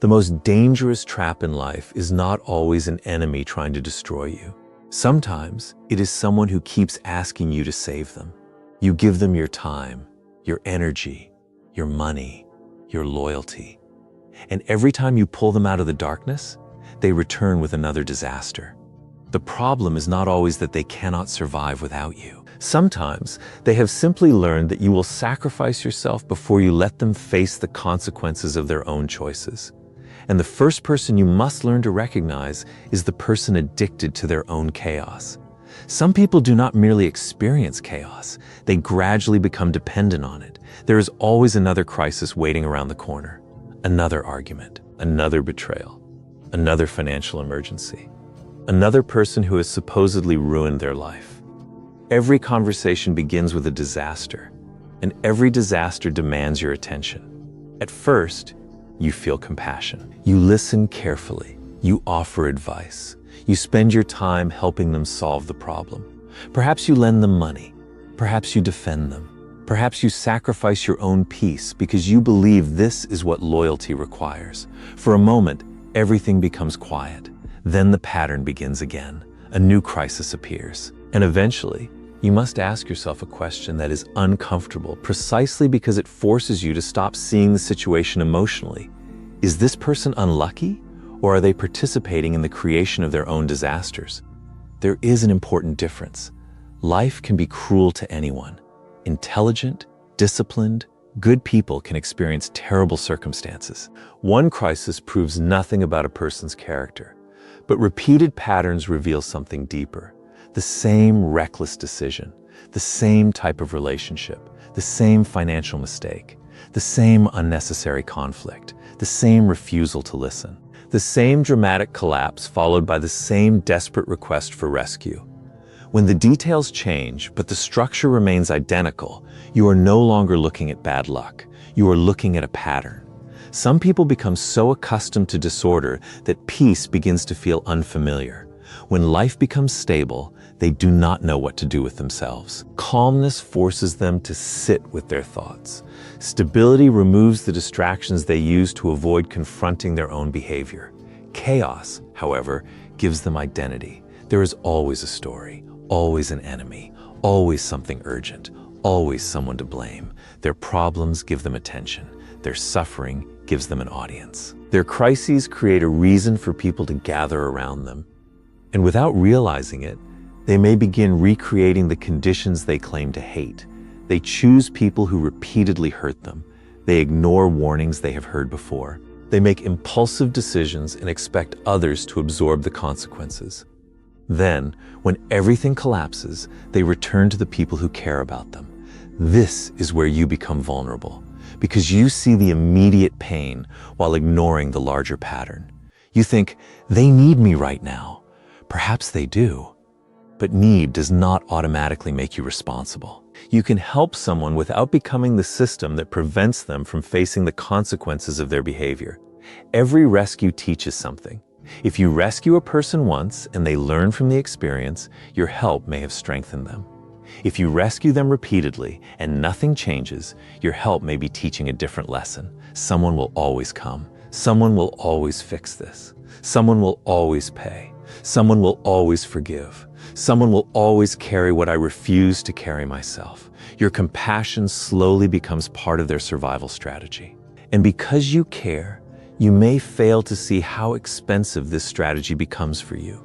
The most dangerous trap in life is not always an enemy trying to destroy you. Sometimes it is someone who keeps asking you to save them. You give them your time, your energy, your money, your loyalty. And every time you pull them out of the darkness, they return with another disaster. The problem is not always that they cannot survive without you. Sometimes they have simply learned that you will sacrifice yourself before you let them face the consequences of their own choices. And the first person you must learn to recognize is the person addicted to their own chaos. Some people do not merely experience chaos, they gradually become dependent on it. There is always another crisis waiting around the corner. Another argument, another betrayal, another financial emergency, another person who has supposedly ruined their life. Every conversation begins with a disaster, and every disaster demands your attention. At first, you feel compassion. You listen carefully. You offer advice. You spend your time helping them solve the problem. Perhaps you lend them money. Perhaps you defend them. Perhaps you sacrifice your own peace because you believe this is what loyalty requires. For a moment, everything becomes quiet. Then the pattern begins again. A new crisis appears. And eventually, you must ask yourself a question that is uncomfortable precisely because it forces you to stop seeing the situation emotionally. Is this person unlucky, or are they participating in the creation of their own disasters? There is an important difference. Life can be cruel to anyone. Intelligent, disciplined, good people can experience terrible circumstances. One crisis proves nothing about a person's character, but repeated patterns reveal something deeper. The same reckless decision, the same type of relationship, the same financial mistake, the same unnecessary conflict, the same refusal to listen, the same dramatic collapse followed by the same desperate request for rescue. When the details change, but the structure remains identical, you are no longer looking at bad luck. You are looking at a pattern. Some people become so accustomed to disorder that peace begins to feel unfamiliar. When life becomes stable, they do not know what to do with themselves. Calmness forces them to sit with their thoughts. Stability removes the distractions they use to avoid confronting their own behavior. Chaos, however, gives them identity. There is always a story, always an enemy, always something urgent, always someone to blame. Their problems give them attention. Their suffering gives them an audience. Their crises create a reason for people to gather around them. And without realizing it, they may begin recreating the conditions they claim to hate. They choose people who repeatedly hurt them. They ignore warnings they have heard before. They make impulsive decisions and expect others to absorb the consequences. Then, when everything collapses, they return to the people who care about them. This is where you become vulnerable, because you see the immediate pain while ignoring the larger pattern. You think, they need me right now. Perhaps they do. But need does not automatically make you responsible. You can help someone without becoming the system that prevents them from facing the consequences of their behavior. Every rescue teaches something. If you rescue a person once and they learn from the experience, your help may have strengthened them. If you rescue them repeatedly and nothing changes, your help may be teaching a different lesson. Someone will always come. Someone will always fix this. Someone will always pay. Someone will always forgive. Someone will always carry what I refuse to carry myself. Your compassion slowly becomes part of their survival strategy. And because you care, you may fail to see how expensive this strategy becomes for you.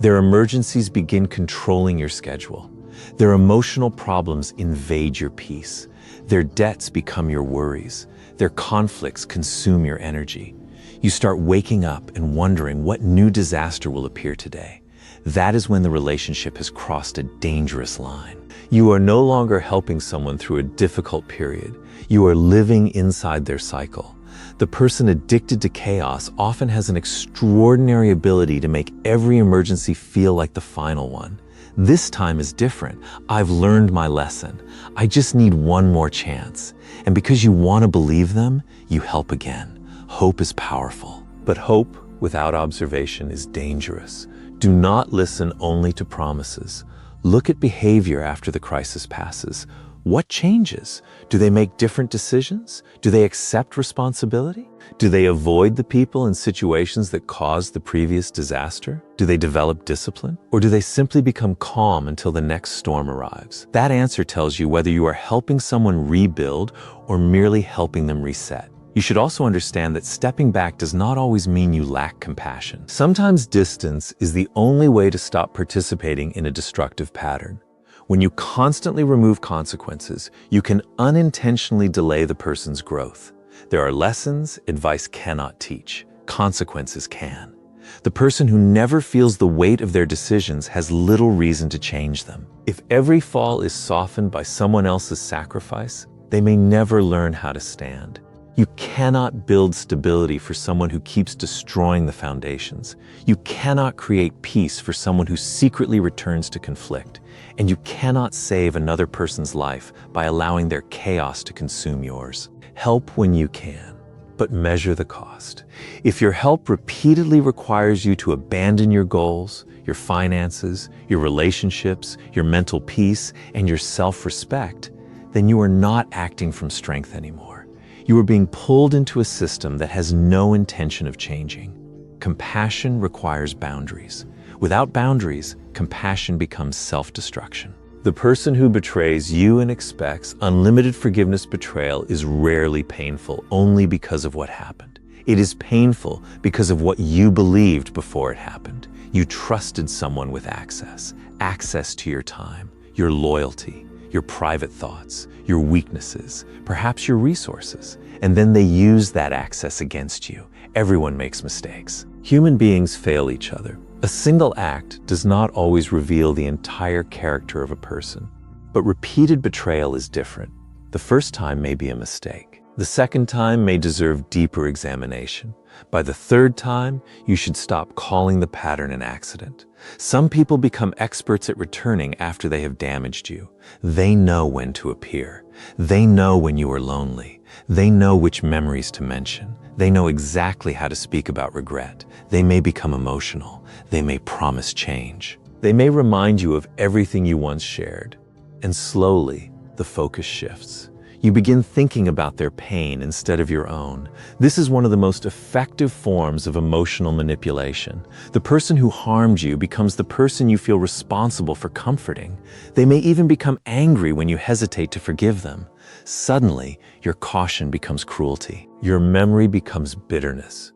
Their emergencies begin controlling your schedule. Their emotional problems invade your peace. Their debts become your worries. Their conflicts consume your energy. You start waking up and wondering what new disaster will appear today. That is when the relationship has crossed a dangerous line. You are no longer helping someone through a difficult period. You are living inside their cycle. The person addicted to chaos often has an extraordinary ability to make every emergency feel like the final one. This time is different. I've learned my lesson. I just need one more chance. And because you want to believe them, you help again. Hope is powerful. But hope without observation is dangerous. Do not listen only to promises. Look at behavior after the crisis passes. What changes? Do they make different decisions? Do they accept responsibility? Do they avoid the people and situations that caused the previous disaster? Do they develop discipline? Or do they simply become calm until the next storm arrives? That answer tells you whether you are helping someone rebuild or merely helping them reset. You should also understand that stepping back does not always mean you lack compassion. Sometimes distance is the only way to stop participating in a destructive pattern. When you constantly remove consequences, you can unintentionally delay the person's growth. There are lessons advice cannot teach. Consequences can. The person who never feels the weight of their decisions has little reason to change them. If every fall is softened by someone else's sacrifice, they may never learn how to stand. You cannot build stability for someone who keeps destroying the foundations. You cannot create peace for someone who secretly returns to conflict. And you cannot save another person's life by allowing their chaos to consume yours. Help when you can, but measure the cost. If your help repeatedly requires you to abandon your goals, your finances, your relationships, your mental peace, and your self-respect, then you are not acting from strength anymore. You are being pulled into a system that has no intention of changing. Compassion requires boundaries. Without boundaries, compassion becomes self-destruction. The person who betrays you and expects unlimited forgiveness betrayal is rarely painful only because of what happened. It is painful because of what you believed before it happened. You trusted someone with access to your time, your loyalty, your private thoughts, your weaknesses, perhaps your resources, and then they use that access against you. Everyone makes mistakes. Human beings fail each other. A single act does not always reveal the entire character of a person, but repeated betrayal is different. The first time may be a mistake. The second time may deserve deeper examination. By the third time, you should stop calling the pattern an accident. Some people become experts at returning after they have damaged you. They know when to appear. They know when you are lonely. They know which memories to mention. They know exactly how to speak about regret. They may become emotional. They may promise change. They may remind you of everything you once shared. And slowly, the focus shifts. You begin thinking about their pain instead of your own. This is one of the most effective forms of emotional manipulation. The person who harmed you becomes the person you feel responsible for comforting. They may even become angry when you hesitate to forgive them. Suddenly, your caution becomes cruelty. Your memory becomes bitterness.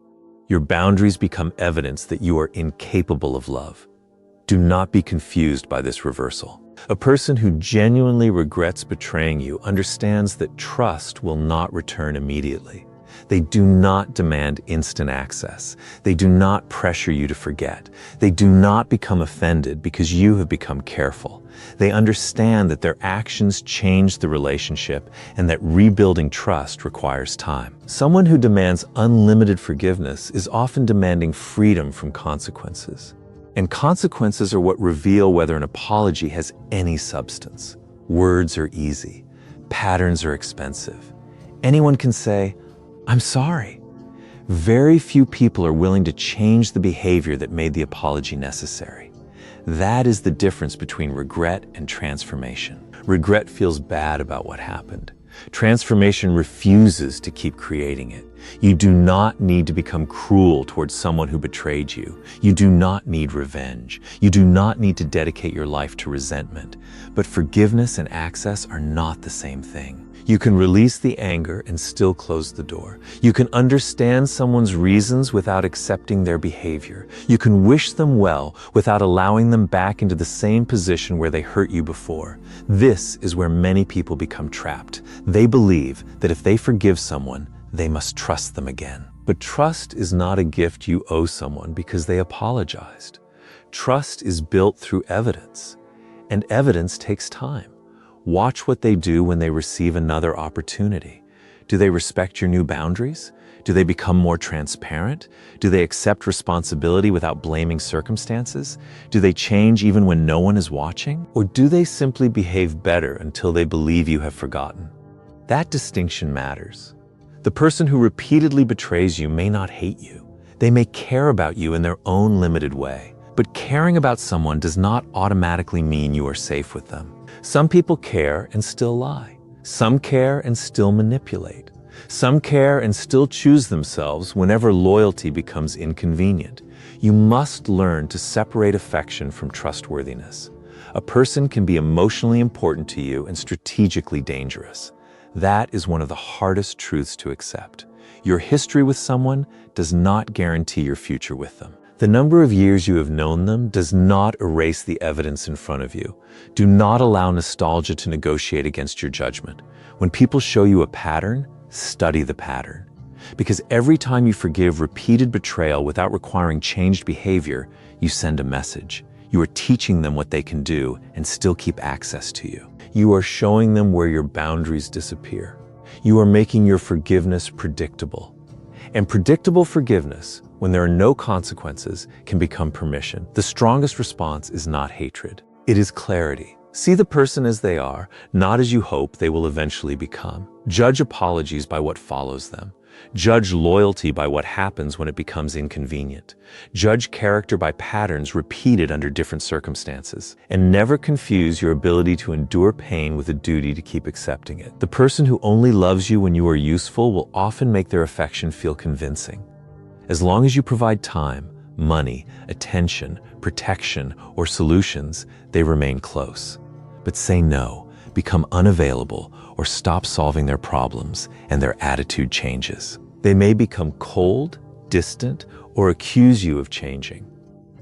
Your boundaries become evidence that you are incapable of love. Do not be confused by this reversal. A person who genuinely regrets betraying you understands that trust will not return immediately. They do not demand instant access. They do not pressure you to forget. They do not become offended because you have become careful. They understand that their actions change the relationship and that rebuilding trust requires time. Someone who demands unlimited forgiveness is often demanding freedom from consequences. And consequences are what reveal whether an apology has any substance. Words are easy. Patterns are expensive. Anyone can say, "I'm sorry." Very few people are willing to change the behavior that made the apology necessary. That is the difference between regret and transformation. Regret feels bad about what happened. Transformation refuses to keep creating it. You do not need to become cruel towards someone who betrayed you. You do not need revenge. You do not need to dedicate your life to resentment. But forgiveness and access are not the same thing. You can release the anger and still close the door. You can understand someone's reasons without accepting their behavior. You can wish them well without allowing them back into the same position where they hurt you before. This is where many people become trapped. They believe that if they forgive someone, they must trust them again. But trust is not a gift you owe someone because they apologized. Trust is built through evidence, and evidence takes time. Watch what they do when they receive another opportunity. Do they respect your new boundaries? Do they become more transparent? Do they accept responsibility without blaming circumstances? Do they change even when no one is watching? Or do they simply behave better until they believe you have forgotten? That distinction matters. The person who repeatedly betrays you may not hate you. They may care about you in their own limited way. But caring about someone does not automatically mean you are safe with them. Some people care and still lie. Some care and still manipulate. Some care and still choose themselves whenever loyalty becomes inconvenient. You must learn to separate affection from trustworthiness. A person can be emotionally important to you and strategically dangerous. That is one of the hardest truths to accept. Your history with someone does not guarantee your future with them. The number of years you have known them does not erase the evidence in front of you. Do not allow nostalgia to negotiate against your judgment. When people show you a pattern, study the pattern. Because every time you forgive repeated betrayal without requiring changed behavior, you send a message. You are teaching them what they can do and still keep access to you. You are showing them where your boundaries disappear. You are making your forgiveness predictable. And predictable forgiveness, when there are no consequences, can become permission. The strongest response is not hatred. It is clarity. See the person as they are, not as you hope they will eventually become. Judge apologies by what follows them. Judge loyalty by what happens when it becomes inconvenient. Judge character by patterns repeated under different circumstances. And never confuse your ability to endure pain with a duty to keep accepting it. The person who only loves you when you are useful will often make their affection feel convincing. As long as you provide time, money, attention, protection, or solutions, they remain close. But say no, become unavailable, or stop solving their problems, and their attitude changes. They may become cold, distant, or accuse you of changing.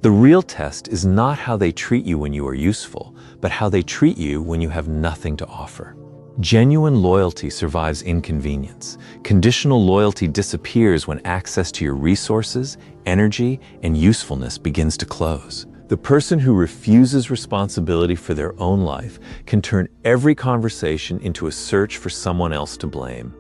The real test is not how they treat you when you are useful, but how they treat you when you have nothing to offer. Genuine loyalty survives inconvenience. Conditional loyalty disappears when access to your resources, energy, and usefulness begins to close. The person who refuses responsibility for their own life can turn every conversation into a search for someone else to blame.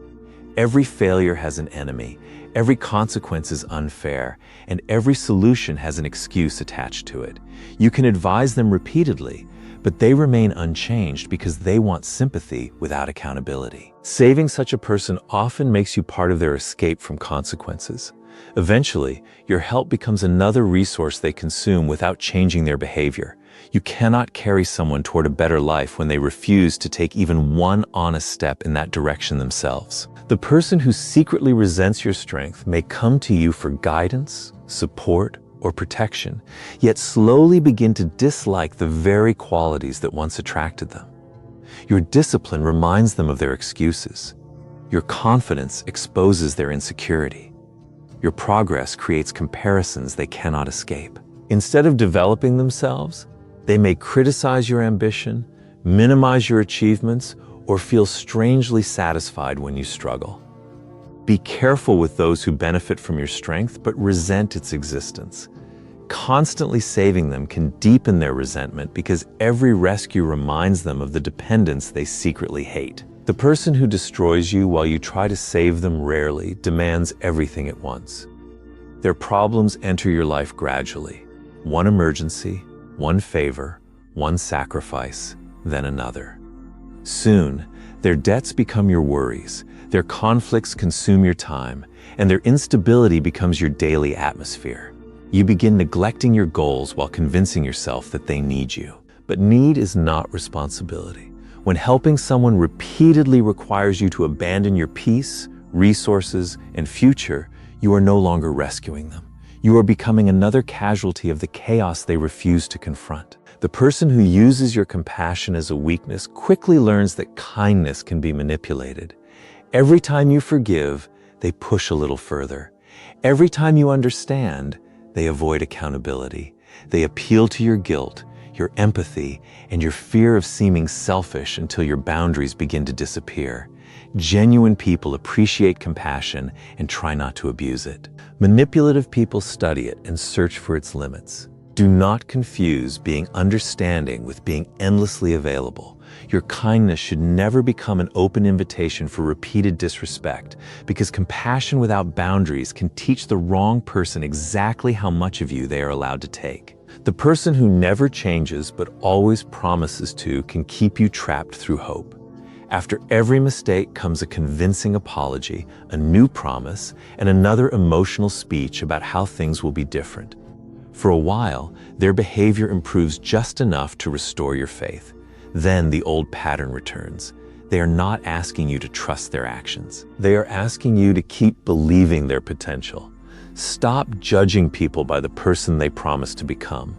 Every failure has an enemy, every consequence is unfair, and every solution has an excuse attached to it. You can advise them repeatedly, but they remain unchanged because they want sympathy without accountability. Saving such a person often makes you part of their escape from consequences. Eventually, your help becomes another resource they consume without changing their behavior. You cannot carry someone toward a better life when they refuse to take even one honest step in that direction themselves. The person who secretly resents your strength may come to you for guidance, support, or protection, yet slowly begin to dislike the very qualities that once attracted them. Your discipline reminds them of their excuses. Your confidence exposes their insecurity. Your progress creates comparisons they cannot escape. Instead of developing themselves, they may criticize your ambition, minimize your achievements, or feel strangely satisfied when you struggle. Be careful with those who benefit from your strength but resent its existence. Constantly saving them can deepen their resentment because every rescue reminds them of the dependence they secretly hate. The person who destroys you while you try to save them rarely demands everything at once. Their problems enter your life gradually. One emergency, one favor, one sacrifice, then another. Soon, their debts become your worries, their conflicts consume your time, and their instability becomes your daily atmosphere. You begin neglecting your goals while convincing yourself that they need you. But need is not responsibility. When helping someone repeatedly requires you to abandon your peace, resources, and future, you are no longer rescuing them. You are becoming another casualty of the chaos they refuse to confront. The person who uses your compassion as a weakness quickly learns that kindness can be manipulated. Every time you forgive, they push a little further. Every time you understand, they avoid accountability. They appeal to your guilt, your empathy, and your fear of seeming selfish until your boundaries begin to disappear. Genuine people appreciate compassion and try not to abuse it. Manipulative people study it and search for its limits. Do not confuse being understanding with being endlessly available. Your kindness should never become an open invitation for repeated disrespect, because compassion without boundaries can teach the wrong person exactly how much of you they are allowed to take. The person who never changes but always promises to can keep you trapped through hope. After every mistake comes a convincing apology, a new promise, and another emotional speech about how things will be different. For a while, their behavior improves just enough to restore your faith. Then the old pattern returns. They are not asking you to trust their actions. They are asking you to keep believing their potential. Stop judging people by the person they promise to become.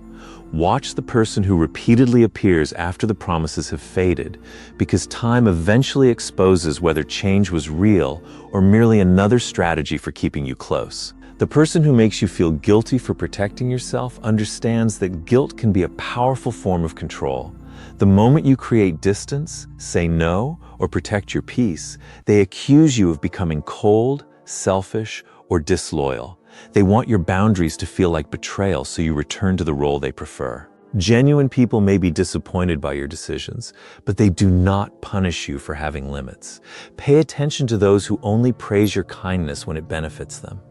Watch the person who repeatedly appears after the promises have faded, because time eventually exposes whether change was real or merely another strategy for keeping you close. The person who makes you feel guilty for protecting yourself understands that guilt can be a powerful form of control. The moment you create distance, say no, or protect your peace, they accuse you of becoming cold, selfish, or disloyal. They want your boundaries to feel like betrayal, so you return to the role they prefer. Genuine people may be disappointed by your decisions, but they do not punish you for having limits. Pay attention to those who only praise your kindness when it benefits them.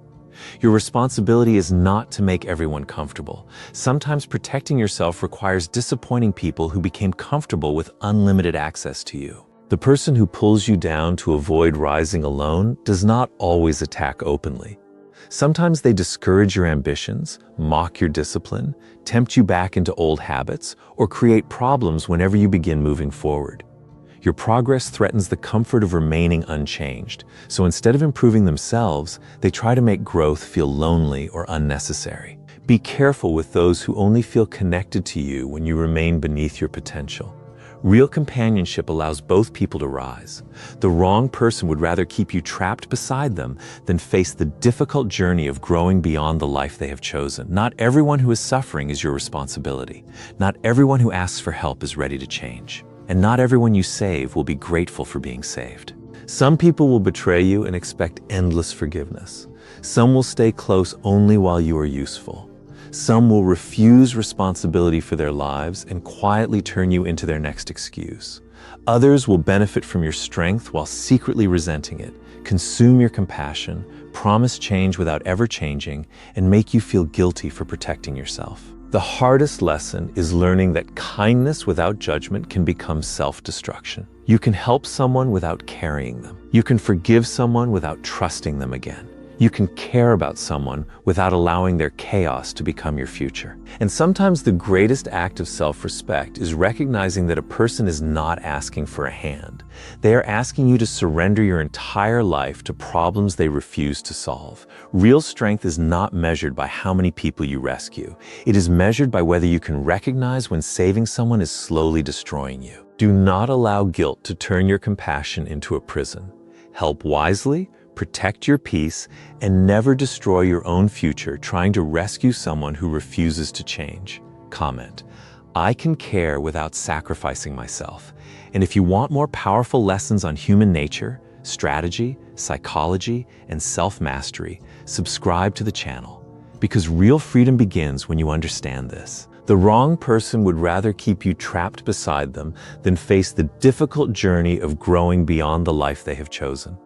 Your responsibility is not to make everyone comfortable. Sometimes protecting yourself requires disappointing people who became comfortable with unlimited access to you. The person who pulls you down to avoid rising alone does not always attack openly. Sometimes they discourage your ambitions, mock your discipline, tempt you back into old habits, or create problems whenever you begin moving forward. Your progress threatens the comfort of remaining unchanged, so instead of improving themselves, they try to make growth feel lonely or unnecessary. Be careful with those who only feel connected to you when you remain beneath your potential. Real companionship allows both people to rise. The wrong person would rather keep you trapped beside them than face the difficult journey of growing beyond the life they have chosen. Not everyone who is suffering is your responsibility. Not everyone who asks for help is ready to change. And not everyone you save will be grateful for being saved. Some people will betray you and expect endless forgiveness. Some will stay close only while you are useful. Some will refuse responsibility for their lives and quietly turn you into their next excuse. Others will benefit from your strength while secretly resenting it, consume your compassion, promise change without ever changing, and make you feel guilty for protecting yourself. The hardest lesson is learning that kindness without judgment can become self-destruction. You can help someone without carrying them. You can forgive someone without trusting them again. You can care about someone without allowing their chaos to become your future. And sometimes the greatest act of self-respect is recognizing that a person is not asking for a hand. They are asking you to surrender your entire life to problems they refuse to solve. Real strength is not measured by how many people you rescue. It is measured by whether you can recognize when saving someone is slowly destroying you. Do not allow guilt to turn your compassion into a prison. Help wisely, protect your peace, and never destroy your own future trying to rescue someone who refuses to change. Comment: I can care without sacrificing myself. And if you want more powerful lessons on human nature, strategy, psychology, and self-mastery, subscribe to the channel. Because real freedom begins when you understand this. The wrong person would rather keep you trapped beside them than face the difficult journey of growing beyond the life they have chosen.